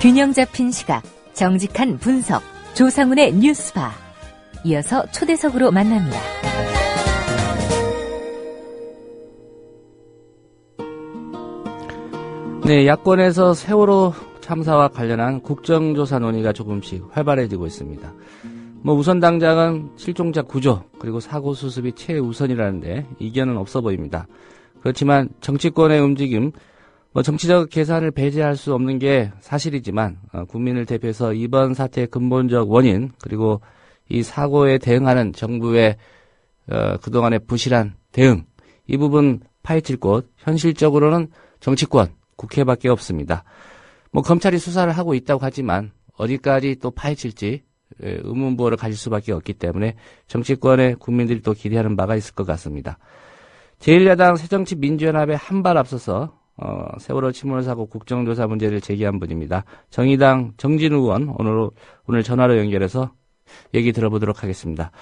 균형 잡힌 시각, 정직한 분석, 조상훈의 뉴스바. 이어서 초대석으로 만납니다. 네, 야권에서 세월호 참사와 관련한 국정조사 논의가 조금씩 활발해지고 있습니다. 우선 당장은 실종자 구조 그리고 사고 수습이 최우선이라는데 이견은 없어 보입니다. 그렇지만 정치권의 움직임, 정치적 계산을 배제할 수 없는 게 사실이지만 국민을 대표해서 이번 사태의 근본적 원인 그리고 이 사고에 대응하는 정부의 그동안의 부실한 대응, 이 부분 파헤칠 곳 현실적으로는 정치권, 국회밖에 없습니다. 검찰이 수사를 하고 있다고 하지만 어디까지 또 파헤칠지 의문부호를 가질 수밖에 없기 때문에 정치권에 국민들이 또 기대하는 바가 있을 것 같습니다. 제1야당 새정치민주연합에 한 발 앞서서 세월호 침몰 사고 국정조사 문제를 제기한 분입니다. 정의당 정진우 의원 오늘 전화로 연결해서 얘기 들어보도록 하겠습니다.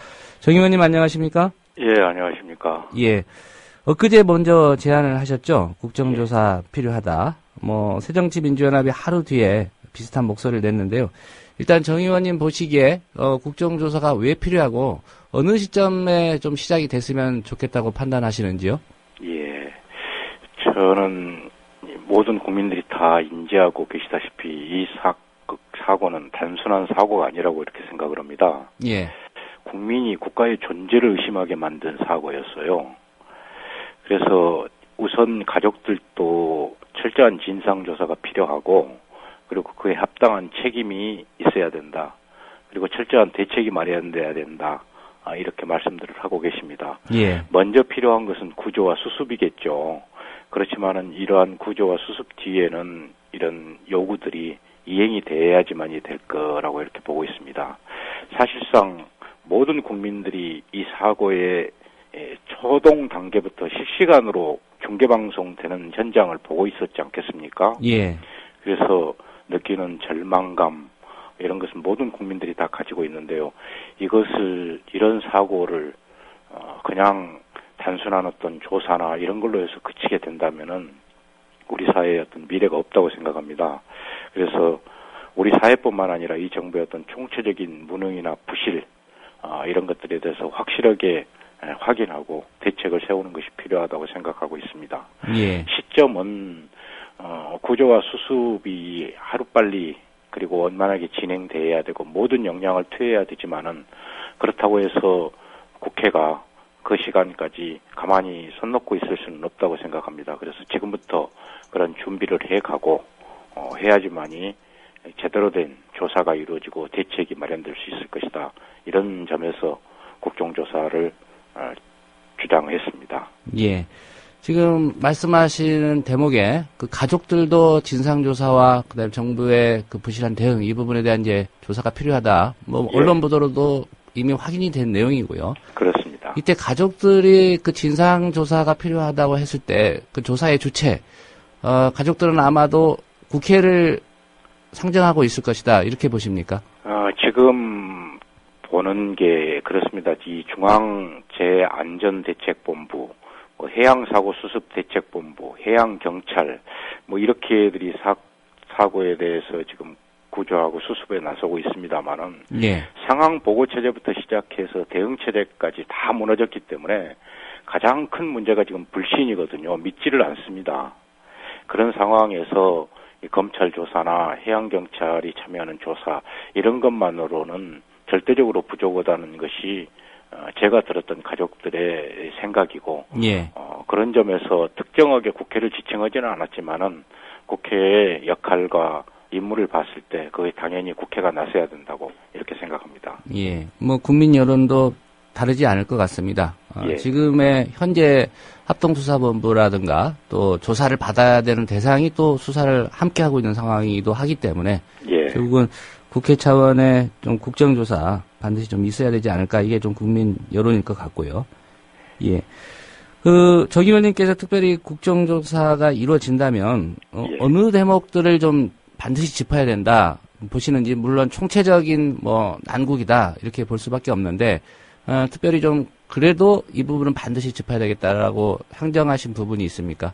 정 의원님 안녕하십니까? 예, 안녕하십니까? 예. 엊그제 먼저 제안을 하셨죠. 국정조사 필요하다. 새정치민주연합이 하루 뒤에 비슷한 목소리를 냈는데요. 일단 정 의원님 보시기에 국정조사가 왜 필요하고 어느 시점에 좀 시작이 됐으면 좋겠다고 판단하시는지요? 예, 저는 모든 국민들이 다 인지하고 계시다시피 이 사고는 단순한 사고가 아니라고 이렇게 생각을 합니다. 예. 국민이 국가의 존재를 의심하게 만든 사고였어요. 그래서 우선 가족들도 철저한 진상조사가 필요하고 그리고 그에 합당한 책임이 있어야 된다. 그리고 철저한 대책이 마련돼야 된다. 이렇게 말씀들을 하고 계십니다. 예. 먼저 필요한 것은 구조와 수습이겠죠. 그렇지만은 이러한 구조와 수습 뒤에는 이런 요구들이 이행이 돼야지만이 될 거라고 이렇게 보고 있습니다. 사실상 모든 국민들이 이 사고의 초동 단계부터 실시간으로 중계방송되는 현장을 보고 있었지 않겠습니까? 예. 그래서 느끼는 절망감 이런 것은 모든 국민들이 다 가지고 있는데요. 이런 사고를 그냥 단순한 어떤 조사나 이런 걸로 해서 그치게 된다면은 우리 사회에 어떤 미래가 없다고 생각합니다. 그래서 우리 사회뿐만 아니라 이 정부의 어떤 총체적인 무능이나 부실 이런 것들에 대해서 확실하게 확인하고 대책을 세우는 것이 필요하다고 생각하고 있습니다. 예. 시점은 구조와 수습이 하루빨리 그리고 원만하게 진행돼야 되고 모든 역량을 투여해야 되지만은 그렇다고 해서 국회가 그 시간까지 가만히 손 놓고 있을 수는 없다고 생각합니다. 그래서 지금부터 그런 준비를 해가고 해야지만이 제대로 된 조사가 이루어지고 대책이 마련될 수 있을 것이다. 이런 점에서 국정조사를 주장했습니다. 예. 지금 말씀하시는 대목에 그 가족들도 진상조사와 그다음에 정부의 그 부실한 대응 이 부분에 대한 이제 조사가 필요하다. 예. 언론 보도로도 이미 확인이 된 내용이고요. 그렇습니다. 이때 가족들이 그 진상조사가 필요하다고 했을 때 그 조사의 주체, 가족들은 아마도 국회를 상정하고 있을 것이다. 이렇게 보십니까? 지금 보는 게 그렇습니다. 이 중앙재해안전대책본부, 해양사고수습대책본부, 해양경찰, 이렇게들이 사고에 대해서 지금 구조하고 수습에 나서고 있습니다만은, 예. 상황 보고 체제부터 시작해서 대응 체제까지 다 무너졌기 때문에 가장 큰 문제가 지금 불신이거든요. 믿지를 않습니다. 그런 상황에서 검찰 조사나 해양경찰이 참여하는 조사, 이런 것만으로는 절대적으로 부족하다는 것이 제가 들었던 가족들의 생각이고, 예. 그런 점에서 특정하게 국회를 지칭하지는 않았지만은 국회의 역할과 임무를 봤을 때 그게 당연히 국회가 나서야 된다고 이렇게 생각합니다. 예. 국민 여론도 다르지 않을 것 같습니다. 예. 지금의 현재 합동수사본부라든가 또 조사를 받아야 되는 대상이 또 수사를 함께 하고 있는 상황이기도 하기 때문에 예. 결국은 국회 차원의 좀 국정조사 반드시 좀 있어야 되지 않을까 이게 좀 국민 여론일 것 같고요. 예. 정 의원님께서 특별히 국정조사가 이루어진다면 예. 어느 대목들을 좀 반드시 짚어야 된다 보시는지, 물론 총체적인 난국이다 이렇게 볼 수밖에 없는데 특별히 좀 그래도 이 부분은 반드시 짚어야 되겠다라고 향정하신 부분이 있습니까?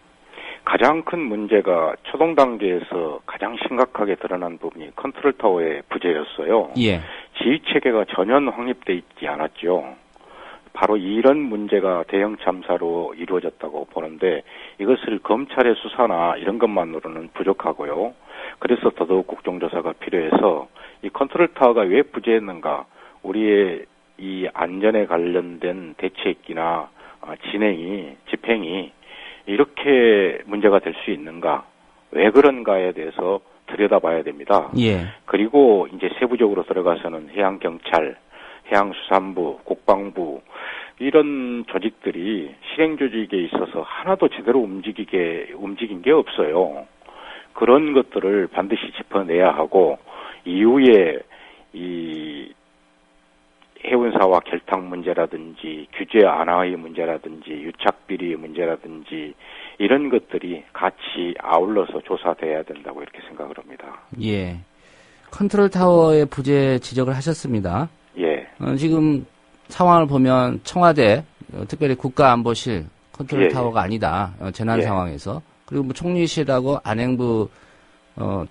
가장 큰 문제가 초동 단계에서 가장 심각하게 드러난 부분이 컨트롤 타워의 부재였어요. 예. 지휘 체계가 전혀 확립돼 있지 않았죠. 바로 이런 문제가 대형 참사로 이루어졌다고 보는데 이것을 검찰의 수사나 이런 것만으로는 부족하고요. 그래서 더더욱 국정조사가 필요해서 이 컨트롤 타워가 왜 부재했는가, 우리의 이 안전에 관련된 대책이나 집행이 이렇게 문제가 될 수 있는가, 왜 그런가에 대해서 들여다봐야 됩니다. 예. 그리고 이제 세부적으로 들어가서는 해양경찰, 해양수산부, 국방부 이런 조직들이 실행 조직에 있어서 하나도 제대로 움직인 게 없어요. 그런 것들을 반드시 짚어내야 하고 이후에 이 해운사와 결탁 문제라든지 규제 완화의 문제라든지 유착비리의 문제라든지 이런 것들이 같이 아울러서 조사돼야 된다고 이렇게 생각을 합니다. 예. 컨트롤 타워의 부재 지적을 하셨습니다. 예. 지금 상황을 보면 청와대, 특별히 국가안보실 컨트롤 예, 타워가 아니다. 재난 예. 상황에서. 그리고 뭐 총리실하고 안행부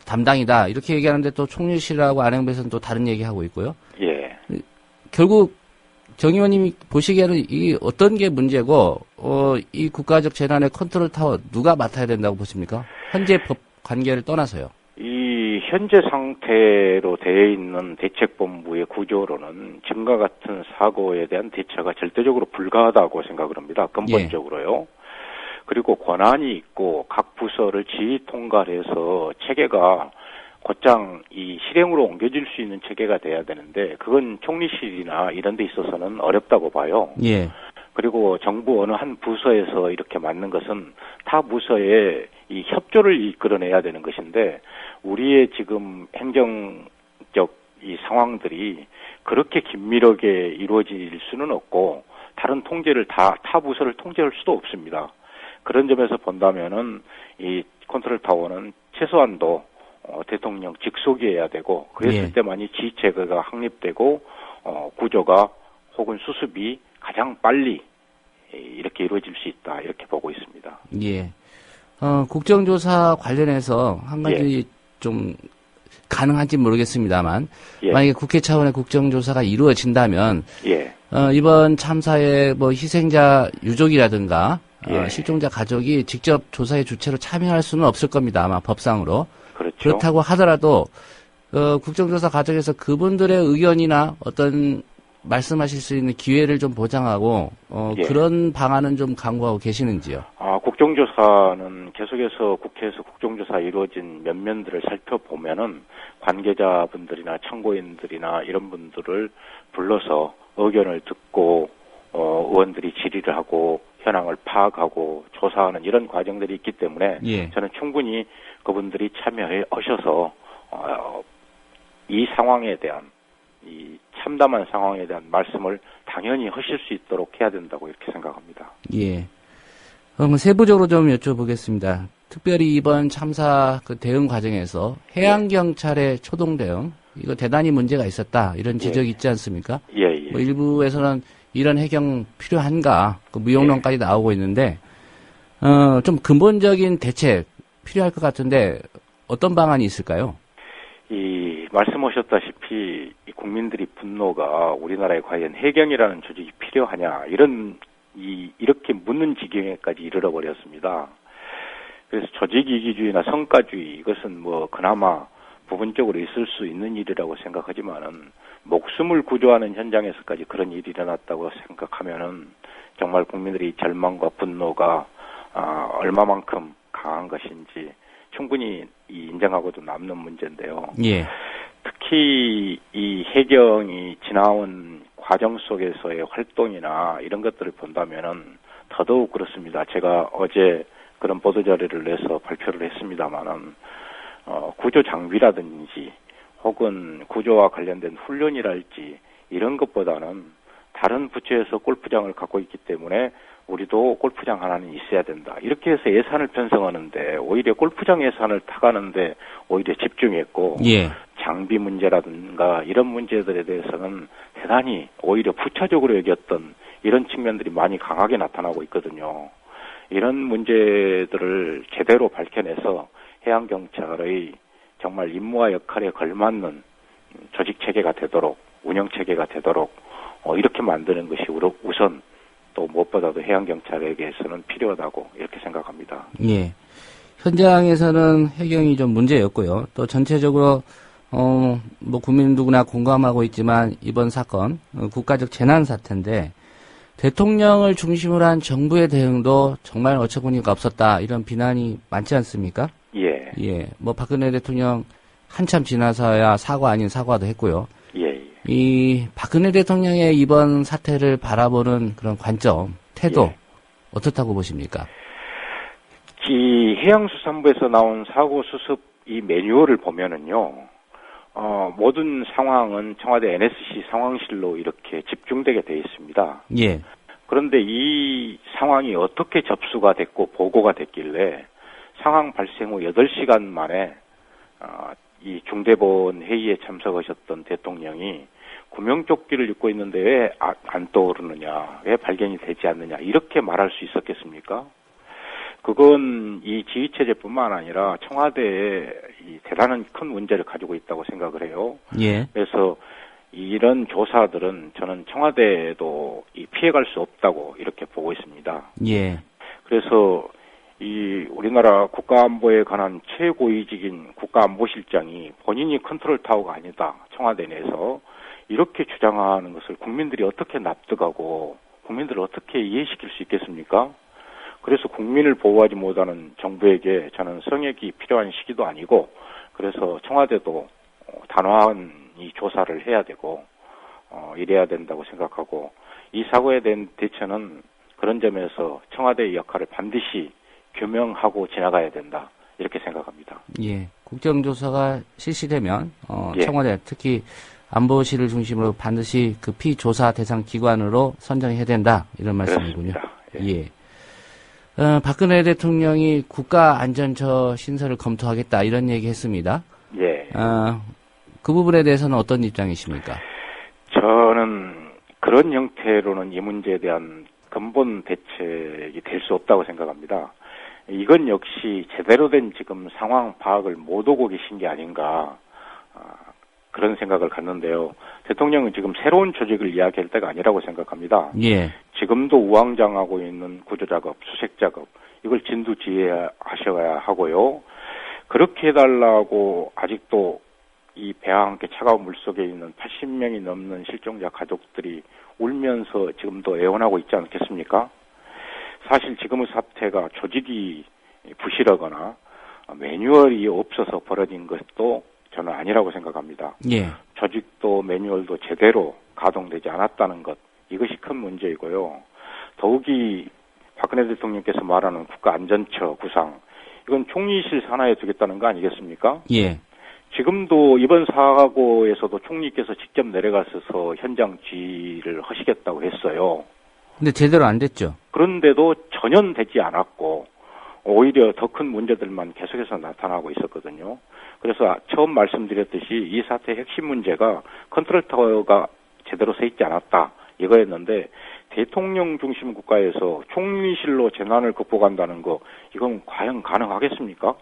담당이다. 이렇게 얘기하는데 또 총리실하고 안행부에서는 또 다른 얘기하고 있고요. 예. 결국 정 의원님이 보시기에는 이 어떤 게 문제고 이 국가적 재난의 컨트롤 타워 누가 맡아야 된다고 보십니까? 현재 법 관계를 떠나서요. 이 현재 상태로 되어 있는 대책본부의 구조로는 지금과 같은 사고에 대한 대처가 절대적으로 불가하다고 생각을 합니다. 근본적으로요. 그리고 권한이 있고 각 부서를 지휘 통괄해서 체계가 곧장 이 실행으로 옮겨질 수 있는 체계가 돼야 되는데 그건 총리실이나 이런 데 있어서는 어렵다고 봐요. 예. 그리고 정부 어느 한 부서에서 이렇게 맡는 것은 타 부서의 이 협조를 이끌어내야 되는 것인데 우리의 지금 행정적 이 상황들이 그렇게 긴밀하게 이루어질 수는 없고 다른 통제를 타 부서를 통제할 수도 없습니다. 그런 점에서 본다면은 이 컨트롤 타워는 최소한도 대통령 직속이어야 되고 그랬을 때만이 지휘체계가 확립되고 구조가 혹은 수습이 가장 빨리 이렇게 이루어질 수 있다 이렇게 보고 있습니다. 예. 국정조사 관련해서 한 가지 좀 가능한지 모르겠습니다만 만약에 국회 차원의 국정조사가 이루어진다면 이번 참사의 뭐 희생자 유족이라든가 실종자 가족이 직접 조사의 주체로 참여할 수는 없을 겁니다. 아마 법상으로. 그렇죠. 그렇다고 하더라도 국정조사 과정에서 그분들의 의견이나 어떤 말씀하실 수 있는 기회를 좀 보장하고 그런 방안은 좀 강구하고 계시는지요? 국정조사는 계속해서 국회에서 국정조사 이루어진 면면들을 살펴보면은 관계자분들이나 참고인들이나 이런 분들을 불러서 의견을 듣고 의원들이 질의를 하고 현황을 파악하고 조사하는 이런 과정들이 있기 때문에 저는 충분히 그분들이 참여해 오셔서 이 상황에 대한 이 참담한 상황에 대한 말씀을 당연히 하실 수 있도록 해야 된다고 이렇게 생각합니다. 예. 세부적으로 좀 여쭤보겠습니다. 특별히 이번 참사 그 대응 과정에서 해양경찰의 초동 대응, 이거 대단히 문제가 있었다. 이런 지적이 있지 않습니까? 뭐 일부에서는 이런 해경 필요한가, 그 무용론까지 나오고 있는데, 좀 근본적인 대책 필요할 것 같은데, 어떤 방안이 있을까요? 말씀하셨다시피, 이 국민들이 분노가 우리나라에 과연 해경이라는 조직이 필요하냐, 이렇게 묻는 지경에까지 이르러 버렸습니다. 그래서 조직 이기주의나 성과주의, 이것은 뭐, 그나마 부분적으로 있을 수 있는 일이라고 생각하지만은, 목숨을 구조하는 현장에서까지 그런 일이 일어났다고 생각하면은, 정말 국민들의 절망과 분노가, 얼마만큼 강한 것인지, 충분히 인정하고도 남는 문제인데요. 특히 이 해경이 지나온 과정 속에서의 활동이나 이런 것들을 본다면은 더더욱 그렇습니다. 제가 어제 그런 보도 자료를 내서 발표를 했습니다만은 구조 장비라든지 혹은 구조와 관련된 훈련이랄지 이런 것보다는 다른 부처에서 골프장을 갖고 있기 때문에 우리도 골프장 하나는 있어야 된다. 이렇게 해서 예산을 편성하는데 오히려 골프장 예산을 타가는데 오히려 집중했고 장비 문제라든가 이런 문제들에 대해서는 대단히 오히려 부차적으로 여겼던 이런 측면들이 많이 강하게 나타나고 있거든요. 이런 문제들을 제대로 밝혀내서 해양경찰의 정말 임무와 역할에 걸맞는 조직 체계가 되도록, 운영 체계가 되도록 이렇게 만드는 것이 우선 또 무엇보다도 해양경찰에게서는 필요하다고 이렇게 생각합니다. 예. 현장에서는 해경이 좀 문제였고요. 또 전체적으로 뭐 국민 누구나 공감하고 있지만 이번 사건 국가적 재난 사태인데 대통령을 중심으로 한 정부의 대응도 정말 어처구니가 없었다 이런 비난이 많지 않습니까? 예. 예. 뭐 박근혜 대통령 한참 지나서야 사과 아닌 사과도 했고요. 예. 이 박근혜 대통령의 이번 사태를 바라보는 그런 관점, 태도 예. 어떻다고 보십니까? 이 해양수산부에서 나온 사고 수습 이 매뉴얼을 보면은요, 모든 상황은 청와대 NSC 상황실로 이렇게 집중되게 돼 있습니다. 예. 그런데 이 상황이 어떻게 접수가 됐고 보고가 됐길래 상황 발생 후 8시간 만에 이 중대본 회의에 참석하셨던 대통령이 구명조끼를 입고 있는데 왜 안 떠오르느냐, 왜 발견이 되지 않느냐 이렇게 말할 수 있었겠습니까? 그건 이 지휘체제뿐만 아니라 청와대에 이 대단한 큰 문제를 가지고 있다고 생각을 해요. 예. 그래서 이런 조사들은 저는 청와대에도 피해갈 수 없다고 이렇게 보고 있습니다. 예. 그래서 이 우리나라 국가안보에 관한 최고위직인 국가안보실장이 본인이 컨트롤 타워가 아니다. 청와대 내에서 이렇게 주장하는 것을 국민들이 어떻게 납득하고 국민들을 어떻게 이해시킬 수 있겠습니까? 그래서 국민을 보호하지 못하는 정부에게 저는 성역이 필요한 시기도 아니고 그래서 청와대도 단호한 이 조사를 해야 되고 이래야 된다고 생각하고 이 사고에 대한 대처는 그런 점에서 청와대의 역할을 반드시 규명하고 지나가야 된다 이렇게 생각합니다. 예. 국정조사가 실시되면 예. 청와대 특히 안보실을 중심으로 반드시 그 피조사 대상 기관으로 선정해야 된다 이런 말씀이군요. 그렇습니다. 예. 박근혜 대통령이 국가안전처 신설을 검토하겠다 이런 얘기했습니다. 예. 그 부분에 대해서는 어떤 입장이십니까? 저는 그런 형태로는 이 문제에 대한 근본 대책이 될 수 없다고 생각합니다. 이건 역시 제대로 된 지금 상황 파악을 못하고 계신 게 아닌가 그런 생각을 갖는데요. 대통령은 지금 새로운 조직을 이야기할 때가 아니라고 생각합니다. 예. 지금도 우왕좌왕하고 있는 구조작업, 수색작업 이걸 진두지휘하셔야 하고요. 그렇게 해달라고 아직도 이 배와 함께 차가운 물속에 있는 80명이 넘는 실종자 가족들이 울면서 지금도 애원하고 있지 않겠습니까? 사실 지금의 사태가 조직이 부실하거나 매뉴얼이 없어서 벌어진 것도 저는 아니라고 생각합니다. 예. 조직도 매뉴얼도 제대로 가동되지 않았다는 것 이것이 큰 문제이고요. 더욱이 박근혜 대통령께서 말하는 국가안전처 구상 이건 총리실 산하에 두겠다는 거 아니겠습니까? 예. 지금도 이번 사고에서도 총리께서 직접 내려가셔서 현장 지휘를 하시겠다고 했어요. 근데 제대로 안 됐죠. 그런데도 전혀 되지 않았고 오히려 더 큰 문제들만 계속해서 나타나고 있었거든요. 그래서 처음 말씀드렸듯이 이 사태의 핵심 문제가 컨트롤 타워가 제대로 서 있지 않았다 이거였는데 대통령 중심 국가에서 총리실로 재난을 극복한다는 거 이건 과연 가능하겠습니까?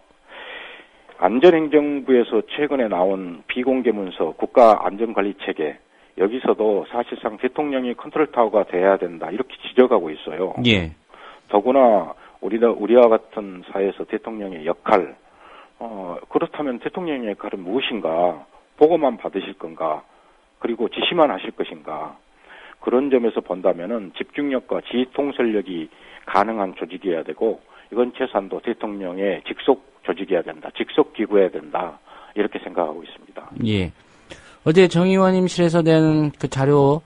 안전행정부에서 최근에 나온 비공개 문서 국가안전관리체계 여기서도 사실상 대통령이 컨트롤 타워가 돼야 된다 이렇게 지적하고 있어요. 예. 더구나 우리와 같은 사회에서 대통령의 역할 그렇다면 대통령의 역할은 무엇인가? 보고만 받으실 건가? 그리고 지시만 하실 것인가? 그런 점에서 본다면은 집중력과 지휘 통솔력이 가능한 조직이어야 되고 이건 최소한도 대통령의 직속 조직이어야 된다. 직속 기구해야 된다. 이렇게 생각하고 있습니다. 예. 어제 정 의원님실에서 낸 그 자료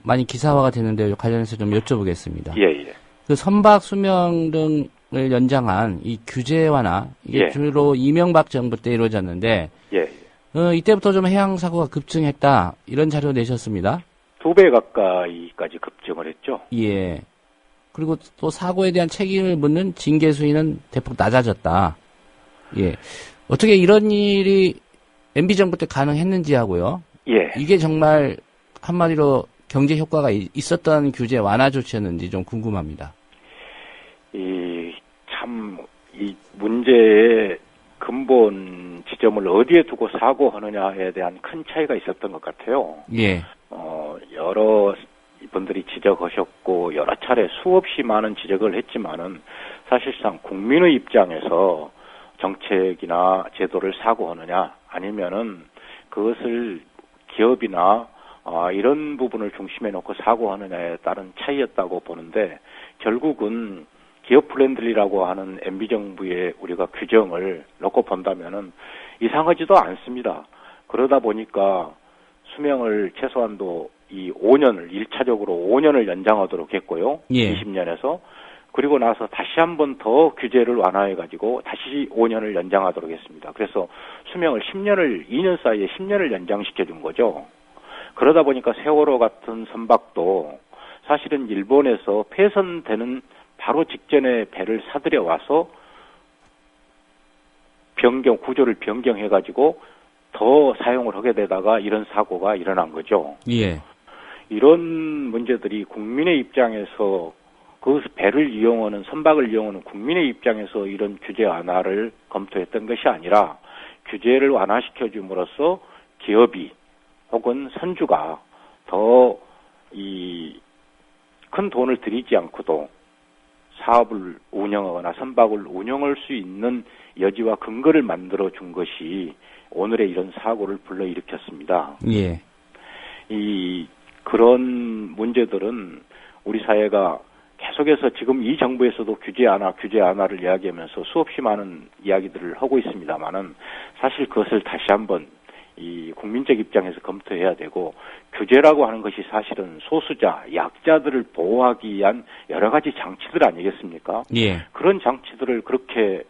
많이 기사화가 됐는데 관련해서 좀 여쭤보겠습니다. 예. 그 선박 수명 등을 연장한 이 규제 완화 이게 예. 주로 이명박 정부 때 이루어졌는데 예. 이때부터 좀 해양 사고가 급증했다 이런 자료 내셨습니다. 2배 가까이까지 급증을 했죠. 예. 그리고 또 사고에 대한 책임을 묻는 징계 수위는 대폭 낮아졌다. 예. 어떻게 이런 일이 MB 정부 때 가능했는지 하고요. 예. 이게 정말 한마디로 경제 효과가 있었던 규제 완화 조치였는지 좀 궁금합니다. 이 문제의 근본 지점을 어디에 두고 사고하느냐에 대한 큰 차이가 있었던 것 같아요. 예. 여러 분들이 지적하셨고 여러 차례 수없이 많은 지적을 했지만은 사실상 국민의 입장에서 정책이나 제도를 사고하느냐 아니면은 그것을 기업이나 이런 부분을 중심에 놓고 사고하느냐에 따른 차이였다고 보는데 결국은 기업 프렌들리라고 하는 MB 정부의 우리가 규정을 놓고 본다면은 이상하지도 않습니다. 그러다 보니까 수명을 최소한도 이 5년을 1차적으로 5년을 연장하도록 했고요. 예. 20년에서 그리고 나서 다시 한번 더 규제를 완화해 가지고 다시 5년을 연장하도록 했습니다. 그래서 수명을 2년 사이에 10년을 연장시켜 준 거죠. 그러다 보니까 세월호 같은 선박도 사실은 일본에서 폐선되는 바로 직전에 배를 사들여 와서 구조를 변경해가지고 더 사용을 하게 되다가 이런 사고가 일어난 거죠. 예. 이런 문제들이 국민의 입장에서 그 배를 이용하는 선박을 이용하는 국민의 입장에서 이런 규제 완화를 검토했던 것이 아니라 규제를 완화시켜 줌으로써 기업이 혹은 선주가 더 큰 돈을 들이지 않고도 사업을 운영하거나 선박을 운영할 수 있는 여지와 근거를 만들어 준 것이 오늘의 이런 사고를 불러일으켰습니다. 예. 그런 문제들은 우리 사회가 계속해서 지금 이 정부에서도 규제 완화를 이야기하면서 수없이 많은 이야기들을 하고 있습니다만은 사실 그것을 다시 한번 이 국민적 입장에서 검토해야 되고 규제라고 하는 것이 사실은 소수자, 약자들을 보호하기 위한 여러 가지 장치들 아니겠습니까? 예. 그런 장치들을 그렇게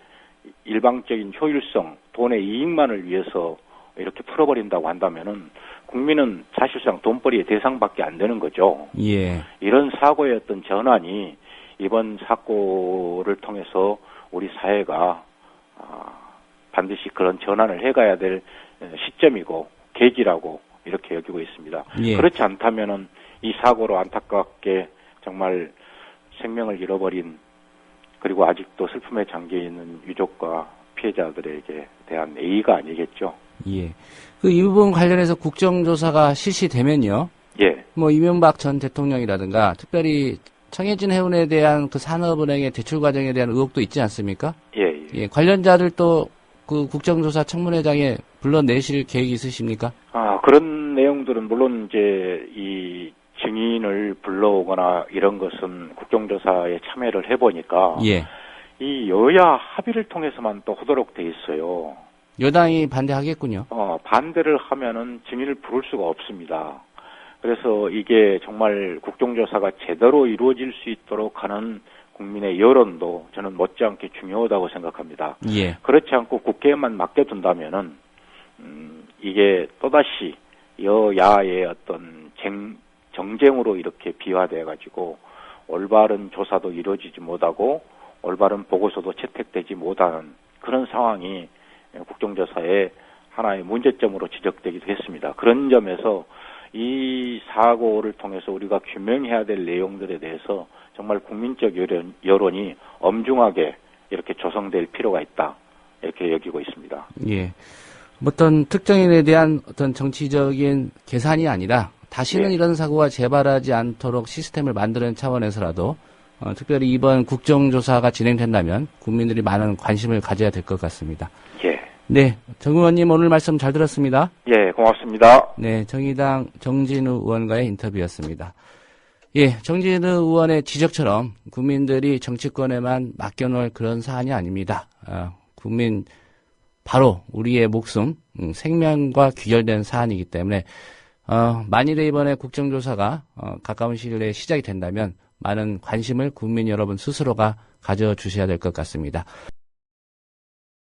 일방적인 효율성, 돈의 이익만을 위해서 이렇게 풀어버린다고 한다면은 국민은 사실상 돈벌이의 대상밖에 안 되는 거죠. 예. 이런 사고의 어떤 전환이 이번 사고를 통해서 우리 사회가 반드시 그런 전환을 해가야 될 시점이고 계기라고 이렇게 여기고 있습니다. 예. 그렇지 않다면은 이 사고로 안타깝게 정말 생명을 잃어버린 그리고 아직도 슬픔에 잠겨 있는 유족과 피해자들에게 대한 예의가 아니겠죠. 예. 이 부분 관련해서 국정조사가 실시되면요. 예. 이명박 전 대통령이라든가 특별히 청해진 해운에 대한 그 산업은행의 대출 과정에 대한 의혹도 있지 않습니까? 예. 예. 관련자들도 그 국정조사 청문회장에 불러내실 계획이 있으십니까? 그런 내용들은 물론 이제 이 증인을 불러오거나 이런 것은 국정조사에 참여를 해보니까 예. 이 여야 합의를 통해서만 또 하도록 돼 있어요. 여당이 반대하겠군요. 반대를 하면은 증인을 부를 수가 없습니다. 그래서 이게 정말 국정조사가 제대로 이루어질 수 있도록 하는 국민의 여론도 저는 못지않게 중요하다고 생각합니다. 예. 그렇지 않고 국회에만 맡겨둔다면은 이게 또다시 여야의 어떤 정쟁으로 이렇게 비화돼 가지고 올바른 조사도 이루어지지 못하고 올바른 보고서도 채택되지 못하는 그런 상황이 국정조사의 하나의 문제점으로 지적되기도 했습니다. 그런 점에서 이 사고를 통해서 우리가 규명해야 될 내용들에 대해서 정말 국민적 여론이 엄중하게 이렇게 조성될 필요가 있다. 이렇게 여기고 있습니다. 예. 어떤 특정인에 대한 어떤 정치적인 계산이 아니라 다시는 예. 이런 사고가 재발하지 않도록 시스템을 만드는 차원에서라도 특별히 이번 국정조사가 진행된다면 국민들이 많은 관심을 가져야 될 것 같습니다. 예. 네, 정 의원님 오늘 말씀 잘 들었습니다. 예, 고맙습니다. 네, 정의당 정진우 의원과의 인터뷰였습니다. 예, 정진우 의원의 지적처럼 국민들이 정치권에만 맡겨놓을 그런 사안이 아닙니다. 국민 바로 우리의 목숨, 생명과 귀결된 사안이기 때문에 만일에 이번에 국정조사가 가까운 시일 내에 시작이 된다면 많은 관심을 국민 여러분 스스로가 가져주셔야 될 것 같습니다.